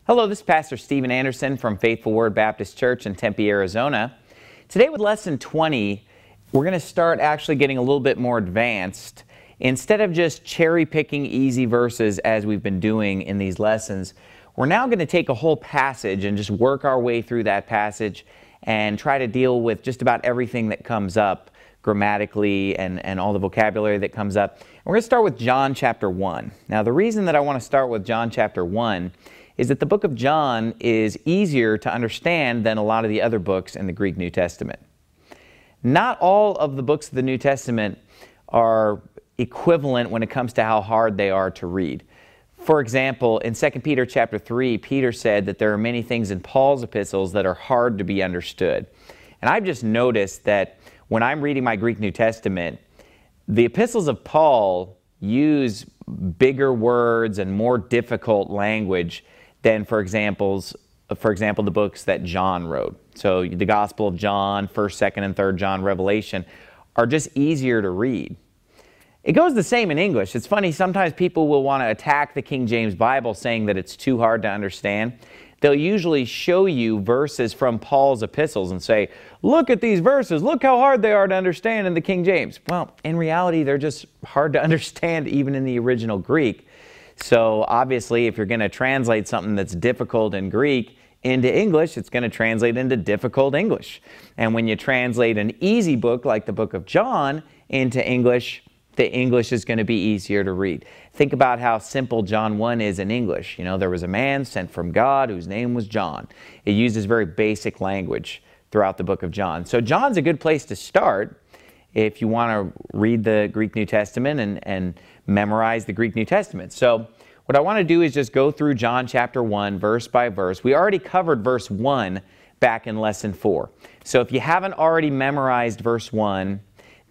Hello, this is Pastor Stephen Anderson from Faithful Word Baptist Church in Tempe, Arizona. Today with Lesson 20, we're going to start actually getting a little bit more advanced. Instead of just cherry-picking easy verses as we've been doing in these lessons, we're now going to take a whole passage and just work our way through that passage and try to deal with just about everything that comes up grammatically and all the vocabulary that comes up. And we're going to start with John chapter 1. Now, the reason that I want to start with John chapter 1 is that the book of John is easier to understand than a lot of the other books in the Greek New Testament. Not all of the books of the New Testament are equivalent when it comes to how hard they are to read. For example, in 2 Peter chapter 3, Peter said that there are many things in Paul's epistles that are hard to be understood. And I've just noticed that when I'm reading my Greek New Testament, the epistles of Paul use bigger words and more difficult language than, for example, the books that John wrote. So the Gospel of John, 1st, 2nd, and 3rd John, Revelation are just easier to read. It goes the same in English. It's funny, sometimes people will want to attack the King James Bible saying that it's too hard to understand. They'll usually show you verses from Paul's epistles and say, look at these verses, look how hard they are to understand in the King James. Well, in reality, they're just hard to understand even in the original Greek. So obviously, if you're going to translate something that's difficult in Greek into English, it's going to translate into difficult English. And when you translate an easy book like the book of John into English, the English is going to be easier to read. Think about how simple John 1 is in English. You know, there was a man sent from God whose name was John. It uses very basic language throughout the book of John. So John's a good place to start if you want to read the Greek New Testament and memorize the Greek New Testament. So what I want to do is just go through John chapter 1 verse by verse. We already covered verse 1 back in lesson 4. So if you haven't already memorized verse 1,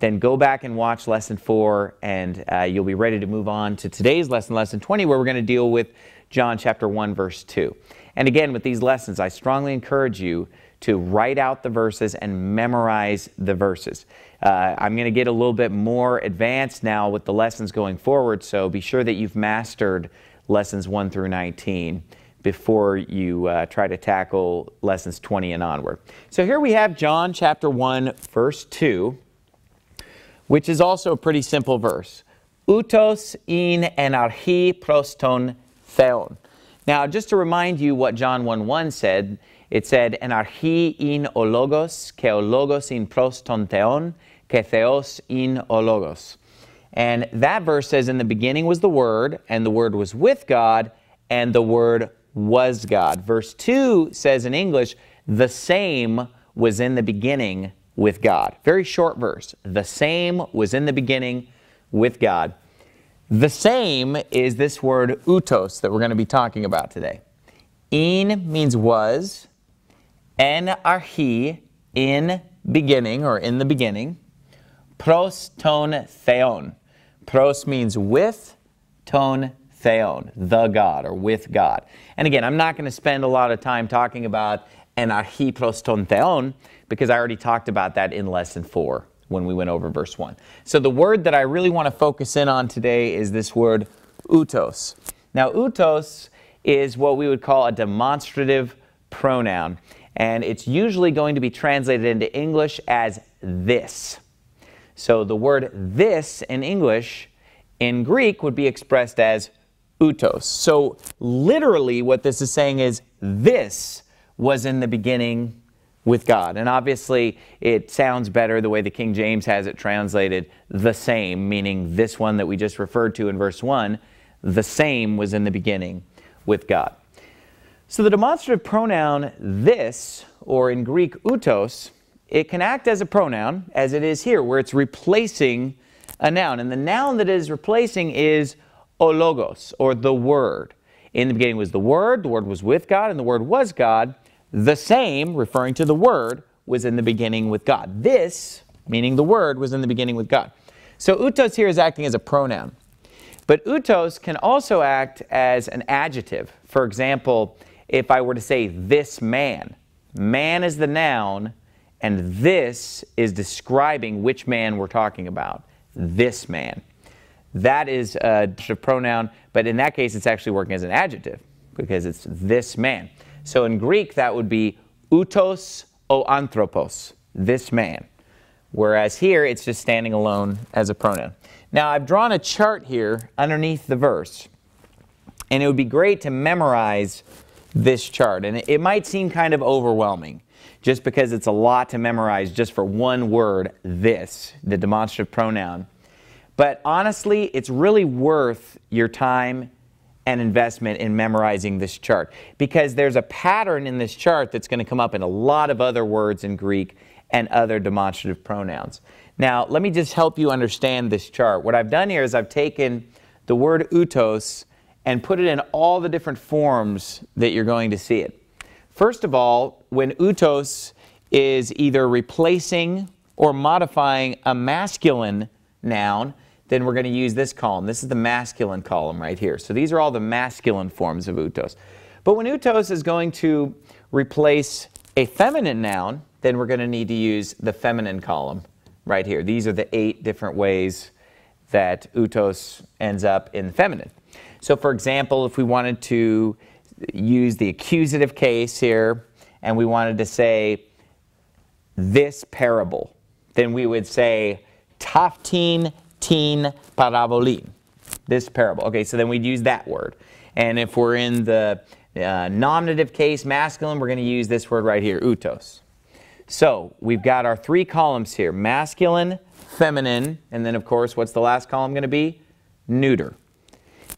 then go back and watch lesson 4 and you'll be ready to move on to today's lesson, lesson 20, where we're going to deal with John chapter 1 verse 2. And again, with these lessons, I strongly encourage you to write out the verses and memorize the verses. I'm going to get a little bit more advanced now with the lessons going forward, so be sure that you've mastered lessons 1 through 19 before you try to tackle lessons 20 and onward. So here we have John chapter 1 verse 2, which is also a pretty simple verse. Ούτος in enarchi proston theon. Now, just to remind you what John 1:1 said, it said, enarchi in o logos, ke o logos in proston theon, ke theos in o logos. And that verse says, in the beginning was the Word, and the Word was with God, and the Word was God. Verse 2 says in English, the same was in the beginning with God. Very short verse. The same was in the beginning with God. The same is this word ούτος that we're going to be talking about today. In means was. En archi, in beginning or in the beginning. Pros ton theon. Pros means with, ton theon, the God or with God. And again, I'm not going to spend a lot of time talking about en archi pros ton theon because I already talked about that in lesson 4 when we went over verse 1. So the word that I really want to focus in on today is this word ούτος. Now, ούτος is what we would call a demonstrative pronoun, and it's usually going to be translated into English as this. So the word this in English, in Greek, would be expressed as ούτος. So literally what this is saying is this was in the beginning with God. And obviously it sounds better the way the King James has it translated, the same, meaning this one that we just referred to in verse 1, the same was in the beginning with God. So the demonstrative pronoun this, or in Greek ούτος, it can act as a pronoun, as it is here, where it's replacing a noun. And the noun that it is replacing is o logos, or the Word. In the beginning was the Word was with God, and the Word was God. The same, referring to the Word, was in the beginning with God. This, meaning the Word, was in the beginning with God. So ούτος here is acting as a pronoun. But ούtos can also act as an adjective. For example, if I were to say this man, man is the noun, and this is describing which man we're talking about. This man. That is a pronoun, but in that case it's actually working as an adjective. because it's this man. So in Greek, that would be ούτος ο άνθρωπος, this man. Whereas here, it's just standing alone as a pronoun. Now, I've drawn a chart here underneath the verse. And it would be great to memorize this chart. And it might seem kind of overwhelming, just because it's a lot to memorize just for one word, this, the demonstrative pronoun. But honestly, it's really worth your time and investment in memorizing this chart, because there's a pattern in this chart that's going to come up in a lot of other words in Greek and other demonstrative pronouns. Now, let me just help you understand this chart. What I've done here is I've taken the word ούτος and put it in all the different forms that you're going to see it. First of all, when ούτος is either replacing or modifying a masculine noun, then we're going to use this column. This is the masculine column right here. So these are all the masculine forms of ούτος. But when ούtos is going to replace a feminine noun, then we're going to need to use the feminine column right here. These are the 8 different ways that ούtos ends up in feminine. So for example, if we wanted to use the accusative case here, and we wanted to say this parable, then we would say taftin tin parabolin, this parable. Okay, so then we'd use that word. And if we're in the nominative case, masculine, we're going to use this word right here, ούτος. So we've got our 3 columns here, masculine, feminine, and then of course, what's the last column going to be? Neuter.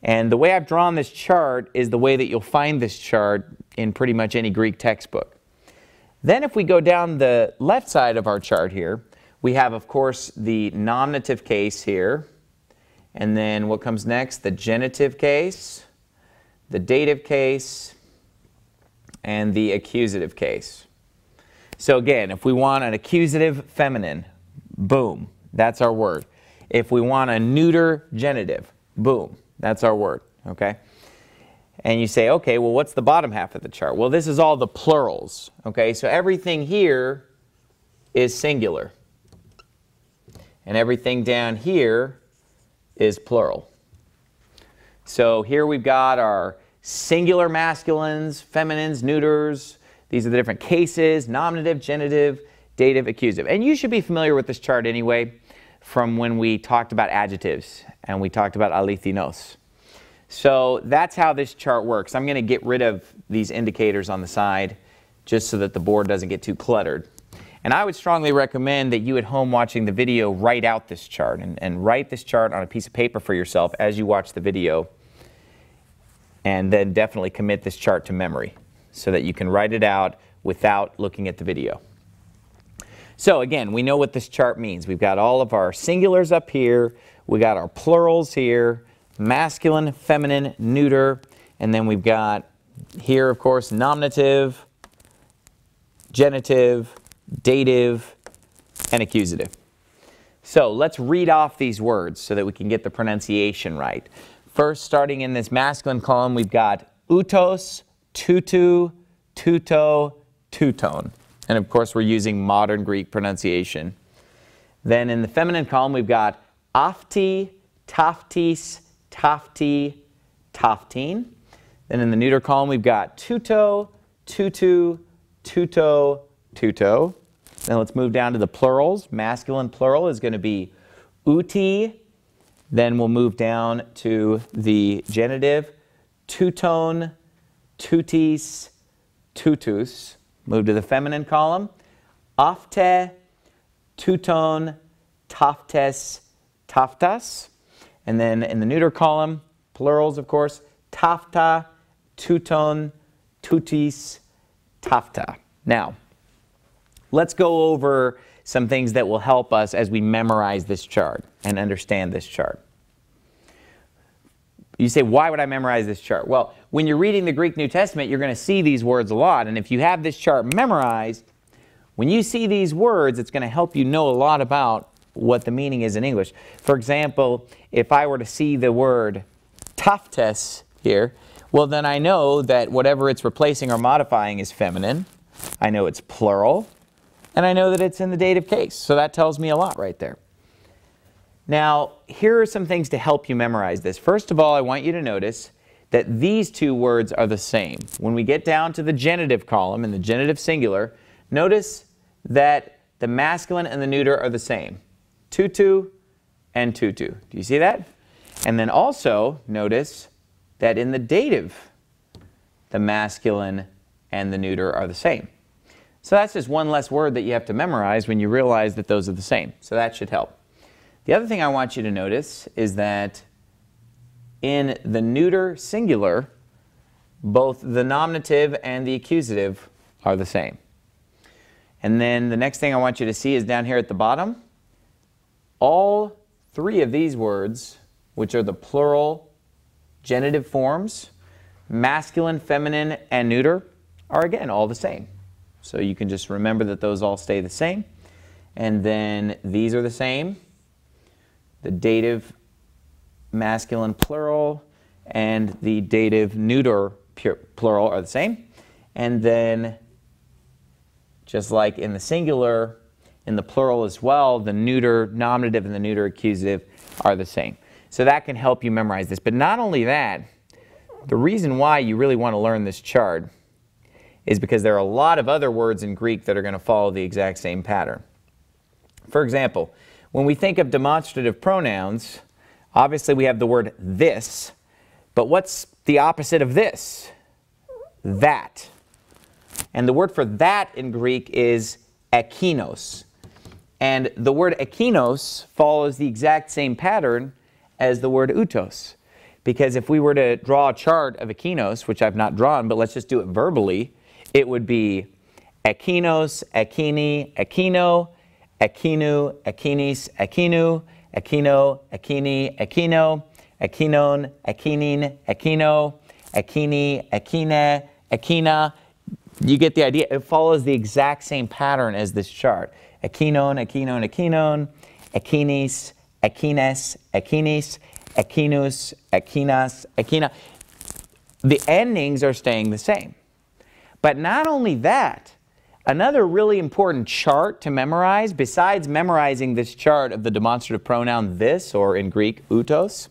And the way I've drawn this chart is the way that you'll find this chart in pretty much any Greek textbook. Then if we go down the left side of our chart here, we have, of course, the nominative case here. And then what comes next? The genitive case, the dative case, and the accusative case. So again, if we want an accusative feminine, boom, that's our word. If we want a neuter genitive, boom, that's our word, okay? And you say, okay, well, what's the bottom half of the chart? Well, this is all the plurals, okay? So everything here is singular. And everything down here is plural. So here we've got our singular masculines, feminines, neuters. These are the different cases, nominative, genitive, dative, accusative. And you should be familiar with this chart anyway from when we talked about adjectives and we talked about alithinos. So that's how this chart works. I'm going to get rid of these indicators on the side just so that the board doesn't get too cluttered. And I would strongly recommend that you at home watching the video write out this chart and write this chart on a piece of paper for yourself as you watch the video, and then definitely commit this chart to memory so that you can write it out without looking at the video. So again, we know what this chart means. We've got all of our singulars up here, we got our plurals here, masculine, feminine, neuter, and then we've got here, of course, nominative, genitive, dative, and accusative. So let's read off these words so that we can get the pronunciation right. First, starting in this masculine column, we've got ούτος, tutu, tuto, tuton. And of course, we're using modern Greek pronunciation. Then in the feminine column, we've got afti, taftis, tafti, taftin. Then in the neuter column, we've got tuto, tutu, tuto, tuto. Then let's move down to the plurals. Masculine plural is going to be uti. Then we'll move down to the genitive, tuton, tutis, tutus. Move to the feminine column, afte, tuton, taftes, taftas. And then in the neuter column, plurals of course, tafta, tuton, tutis, tafta. Now, let's go over some things that will help us as we memorize this chart and understand this chart. You say, why would I memorize this chart? Well, when you're reading the Greek New Testament, you're going to see these words a lot. And if you have this chart memorized, when you see these words, it's going to help you know a lot about what the meaning is in English. For example, if I were to see the word taftes here, well, then I know that whatever it's replacing or modifying is feminine. I know it's plural. And I know that it's in the dative case. So that tells me a lot right there. Now, here are some things to help you memorize this. First of all, I want you to notice that these two words are the same. When we get down to the genitive column in the genitive singular, notice that the masculine and the neuter are the same. Tutu and tutu. Do you see that? And then also notice that in the dative, the masculine and the neuter are the same. So that's just one less word that you have to memorize when you realize that those are the same. So that should help. The other thing I want you to notice is that in the neuter singular, both the nominative and the accusative are the same. And then the next thing I want you to see is down here at the bottom, all three of these words, which are the plural genitive forms, masculine, feminine, and neuter, are again all the same. So you can just remember that those all stay the same. And then these are the same. The dative masculine plural and the dative neuter plural are the same. And then just like in the singular, in the plural as well, the neuter nominative and the neuter accusative are the same. So that can help you memorize this. But not only that, the reason why you really want to learn this chart is because there are a lot of other words in Greek that are going to follow the exact same pattern. For example, when we think of demonstrative pronouns, obviously we have the word this, but what's the opposite of this? That. And the word for that in Greek is ekinos. And the word ekinos follows the exact same pattern as the word ούτος. Because if we were to draw a chart of ekinos, which I've not drawn, but let's just do it verbally, it would be ekinos, ekini, ekino, ekinu, ekinis, ekinu, ekino, ekini, ekino, ekinon, ekinin, ekino, ekini, ekine, ekina. You get the idea. It follows the exact same pattern as this chart. Ekinon, ekinon, ekinon, ekinis, ekines, ekinis, ekinus, ekinas, ekina. The endings are staying the same. But not only that, another really important chart to memorize, besides memorizing this chart of the demonstrative pronoun this, or in Greek, ούτος,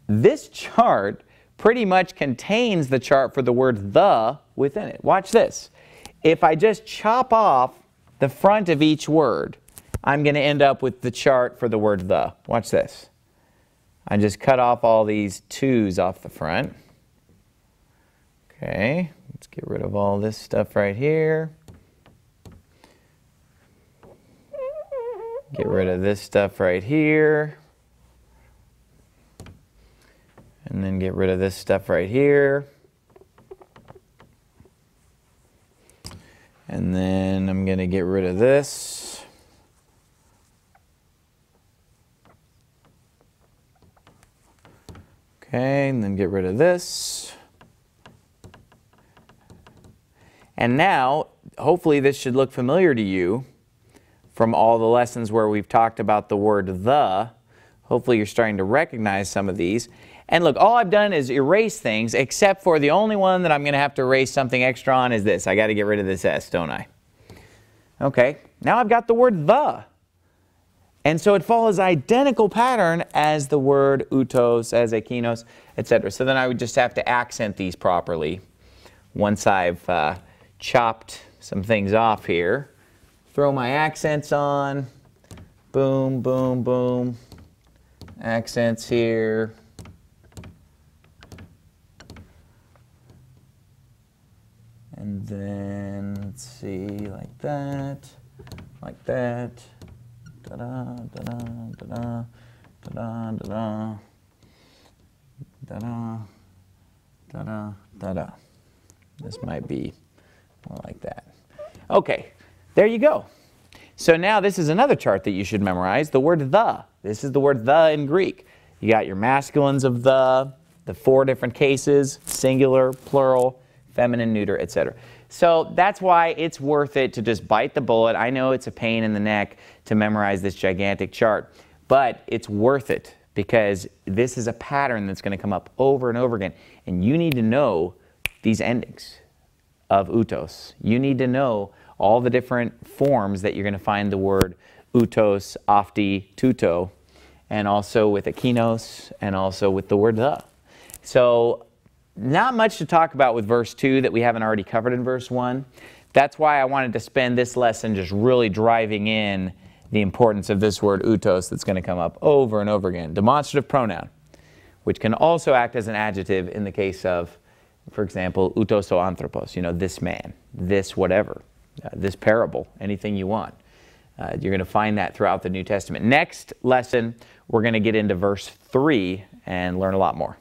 this chart pretty much contains the chart for the word the within it. Watch this. If I just chop off the front of each word, I'm going to end up with the chart for the word the. Watch this. I just cut off all these twos off the front. Okay, let's get rid of all this stuff right here. Get rid of this stuff right here. And then get rid of this stuff right here. And then I'm going to get rid of this. Okay, and then get rid of this. And now, hopefully this should look familiar to you from all the lessons where we've talked about the word the. Hopefully you're starting to recognize some of these. And look, all I've done is erase things, except for the only one that I'm going to have to erase something extra on is this. I got to get rid of this S, don't I? Okay, now I've got the word the. And so it follows identical pattern as the word ούτος, as ekinos, etc. So then I would just have to accent these properly once I've chopped some things off here. Throw my accents on. Boom, boom, boom. Accents here. And then, let's see, like that, da-da, da-da, da-da, da-da, da-da, da-da, da-da, da-da. This might be more like that. Okay, there you go. So now this is another chart that you should memorize, the word the. This is the word the in Greek. You got your masculines of the 4 different cases, singular, plural, feminine, neuter, etc. So that's why it's worth it to just bite the bullet. I know it's a pain in the neck to memorize this gigantic chart, but it's worth it because this is a pattern that's going to come up over and over again. And you need to know these endings of ούτος. You need to know all the different forms that you're going to find the word ούτος, afti, tuto, and also with ekinos, and also with the word the. So not much to talk about with verse 2 that we haven't already covered in verse 1. That's why I wanted to spend this lesson just really driving in the importance of this word ούτος that's going to come up over and over again. Demonstrative pronoun, which can also act as an adjective in the case of, for example, ούτος ο άνθρωπος, this man, this whatever, this parable, anything you want. You're going to find that throughout the New Testament. Next lesson, we're going to get into verse 3 and learn a lot more.